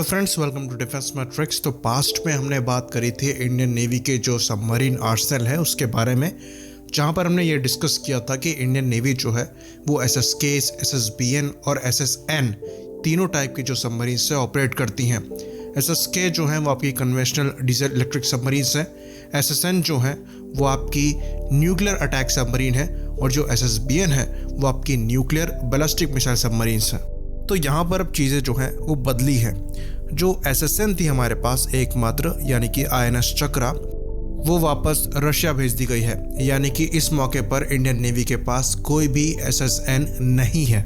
Hello friends, welcome to defence matrix. तो past में हमने बात करी थी इंडियन नेवी के जो सबमरीन आर्सेनल है उसके बारे में, जहां पर हमने ये डिस्कस किया था कि इंडियन नेवी जो है वो SSKs, SSBN और SSN तीनों टाइप की जो सबमरीन से ऑपरेट करती हैं। SSK जो है वो आपकी कन्वेंशनल डीजल इलेक्ट्रिक सबमरीन्स है, SSN जो है वो आपकी न्यूक्लियर अटैक सबमरीन है और जो SSBN है वो आपकी न्यूक्लियर बैलिस्टिक मिसाइल सबमरीन्स है। तो यहाँ पर अब चीज़ें जो हैं वो बदली हैं। जो SSN थी हमारे पास एकमात्र, यानी कि INS चक्रा, वो वापस रशिया भेज दी गई है। यानी कि इस मौके पर इंडियन नेवी के पास कोई भी SSN नहीं है।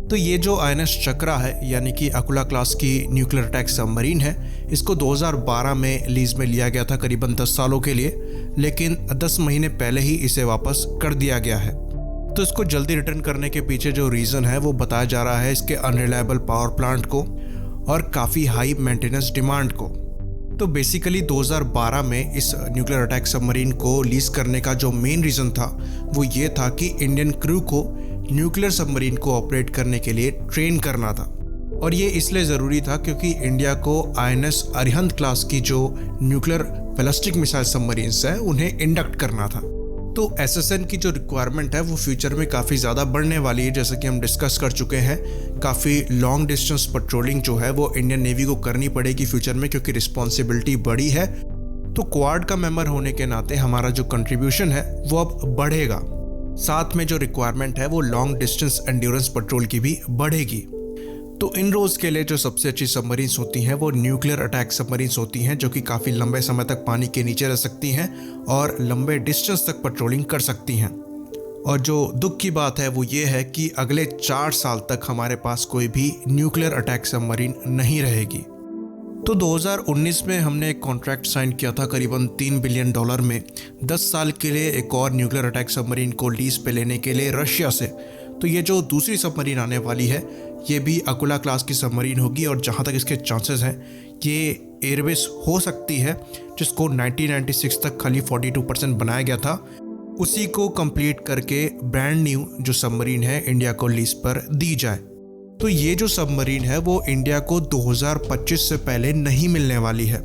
तो ये जो INS चक्रा है, यानी कि अकुला क्लास की न्यूक्लियर अटैक सबमरीन है, इसको 2012 में लीज में लिया गया था करीबन 10 सालों के लिए, लेकिन 10 महीने पहले ही इसे वापस कर दिया गया है। तो इसको जल्दी रिटर्न करने के पीछे जो रीज़न है वो बताया जा रहा है इसके अनरिलायबल पावर प्लांट को और काफ़ी हाई मेंटेनेंस डिमांड को। तो बेसिकली 2012 में इस न्यूक्लियर अटैक सबमरीन को लीज करने का जो मेन रीज़न था वो ये था कि इंडियन क्रू को न्यूक्लियर सबमरीन को ऑपरेट करने के लिए ट्रेन करना था। और ये इसलिए ज़रूरी था क्योंकि इंडिया को INS अरिहंत क्लास की जो न्यूक्लियर बैलिस्टिक मिसाइल सबमरीन्स है उन्हें इंडक्ट करना था। तो SSN की जो रिक्वायरमेंट है वो फ्यूचर में काफ़ी ज़्यादा बढ़ने वाली है, जैसा कि हम डिस्कस कर चुके हैं। काफ़ी लॉन्ग डिस्टेंस पेट्रोलिंग जो है वो इंडियन नेवी को करनी पड़ेगी फ्यूचर में, क्योंकि रिस्पॉन्सिबिलिटी बड़ी है। तो क्वाड का मेंबर होने के नाते हमारा जो कंट्रीब्यूशन है वो अब बढ़ेगा। साथ में जो रिक्वायरमेंट है वो लॉन्ग डिस्टेंस एंड्योरेंस पेट्रोल की भी बढ़ेगी। तो इन रोज़ के लिए जो सबसे अच्छी सबमरीन्स होती हैं वो न्यूक्लियर अटैक सबमरीन्स होती हैं, जो कि काफ़ी लंबे समय तक पानी के नीचे रह सकती हैं और लंबे डिस्टेंस तक पेट्रोलिंग कर सकती हैं। और जो दुख की बात है वो ये है कि अगले 4 साल तक हमारे पास कोई भी न्यूक्लियर अटैक सबमरीन नहीं रहेगी। तो 2019 में हमने एक कॉन्ट्रैक्ट साइन किया था करीबन $3 बिलियन में 10 साल के लिए एक और न्यूक्लियर अटैक सबमरीन को लीज पे लेने के लिए रशिया से। तो ये जो दूसरी सबमरीन आने वाली है ये भी अकुला क्लास की सबमरीन होगी, और जहाँ तक इसके चांसेस हैं ये एयरबेस हो सकती है, जिसको 1996 तक खाली 42% बनाया गया था। उसी को कंप्लीट करके ब्रांड न्यू जो सबमरीन है इंडिया को लीज पर दी जाए। तो ये जो सबमरीन है वो इंडिया को 2025 से पहले नहीं मिलने वाली है।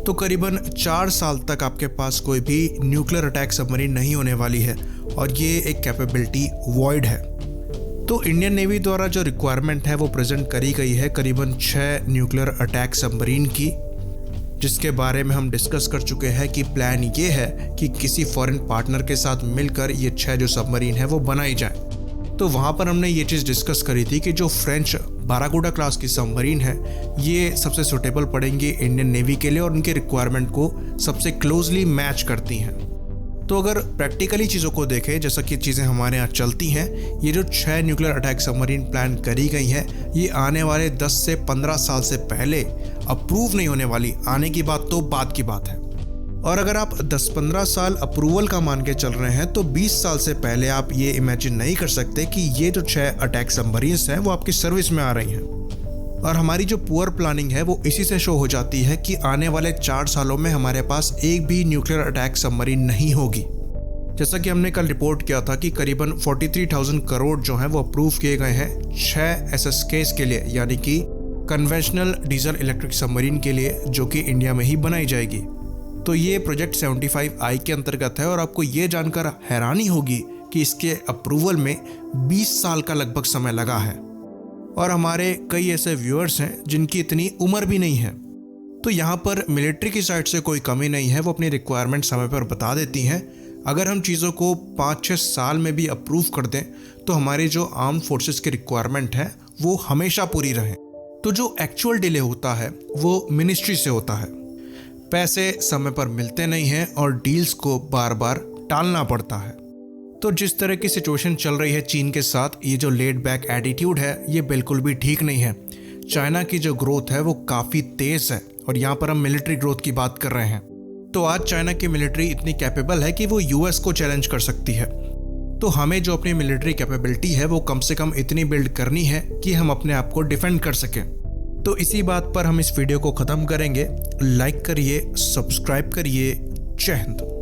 तो करीबन 4 साल तक आपके पास कोई भी न्यूक्लियर अटैक सबमरीन नहीं होने वाली है, और ये एक कैपेबिलिटी वॉइड है। तो इंडियन नेवी द्वारा जो रिक्वायरमेंट है वो प्रेजेंट करी गई है करीबन 6 न्यूक्लियर अटैक सबमरीन की, जिसके बारे में हम डिस्कस कर चुके हैं कि प्लान ये है कि किसी फॉरेन पार्टनर के साथ मिलकर ये 6 जो सबमरीन है वो बनाई जाए। तो वहाँ पर हमने ये चीज़ डिस्कस करी थी कि जो फ्रेंच बाराकूडा क्लास की सबमरीन है ये सबसे सूटेबल पड़ेंगी इंडियन नेवी के लिए और उनके रिक्वायरमेंट को सबसे क्लोजली मैच करती हैं। तो अगर प्रैक्टिकली चीज़ों को देखें, जैसा कि चीज़ें हमारे यहाँ चलती हैं, ये जो 6 न्यूक्लियर अटैक सबमरीन प्लान करी गई हैं ये आने वाले 10 से 15 साल से पहले अप्रूव नहीं होने वाली। आने की बात तो बाद की बात है। और अगर आप 10-15 साल अप्रूवल का मान के चल रहे हैं तो 20 साल से पहले आप ये इमेजिन नहीं कर सकते कि ये जो 6 अटैक सबमरीन्स हैं वो आपकी सर्विस में आ रही हैं। और हमारी जो पुअर प्लानिंग है वो इसी से शो हो जाती है कि आने वाले 4 सालों में हमारे पास एक भी न्यूक्लियर अटैक सबमरीन नहीं होगी। जैसा कि हमने कल रिपोर्ट किया था कि करीबन 43,000 करोड़ जो हैं वो अप्रूव किए गए हैं 6 SSKs के लिए, यानी कि कन्वेंशनल डीजल इलेक्ट्रिक सबमरीन के लिए, जो कि इंडिया में ही बनाई जाएगी। तो ये प्रोजेक्ट 75I के अंतर्गत है, और आपको ये जानकर हैरानी होगी कि इसके अप्रूवल में 20 साल का लगभग समय लगा है। और हमारे कई ऐसे व्यूअर्स हैं जिनकी इतनी उम्र भी नहीं है। तो यहाँ पर मिलिट्री की साइड से कोई कमी नहीं है, वो अपनी रिक्वायरमेंट समय पर बता देती हैं। अगर हम चीज़ों को 5-6 साल में भी अप्रूव कर दें तो हमारी जो आर्म फोर्सेस की रिक्वायरमेंट है वो हमेशा पूरी रहे। तो जो एक्चुअल डिले होता है वो मिनिस्ट्री से होता है। पैसे समय पर मिलते नहीं हैं और डील्स को बार बार टालना पड़ता है। तो जिस तरह की सिचुएशन चल रही है चीन के साथ, ये जो लेड बैक एटीट्यूड है ये बिल्कुल भी ठीक नहीं है। चाइना की जो ग्रोथ है वो काफ़ी तेज़ है, और यहाँ पर हम मिलिट्री ग्रोथ की बात कर रहे हैं। तो आज चाइना की मिलिट्री इतनी कैपेबल है कि वो US को चैलेंज कर सकती है। तो हमें जो अपनी मिलिट्री कैपेबिलिटी है वो कम से कम इतनी बिल्ड करनी है कि हम अपने आप को डिफेंड कर सकें। तो इसी बात पर हम इस वीडियो को ख़त्म करेंगे। लाइक करिए, सब्सक्राइब करिए। जय हिंद।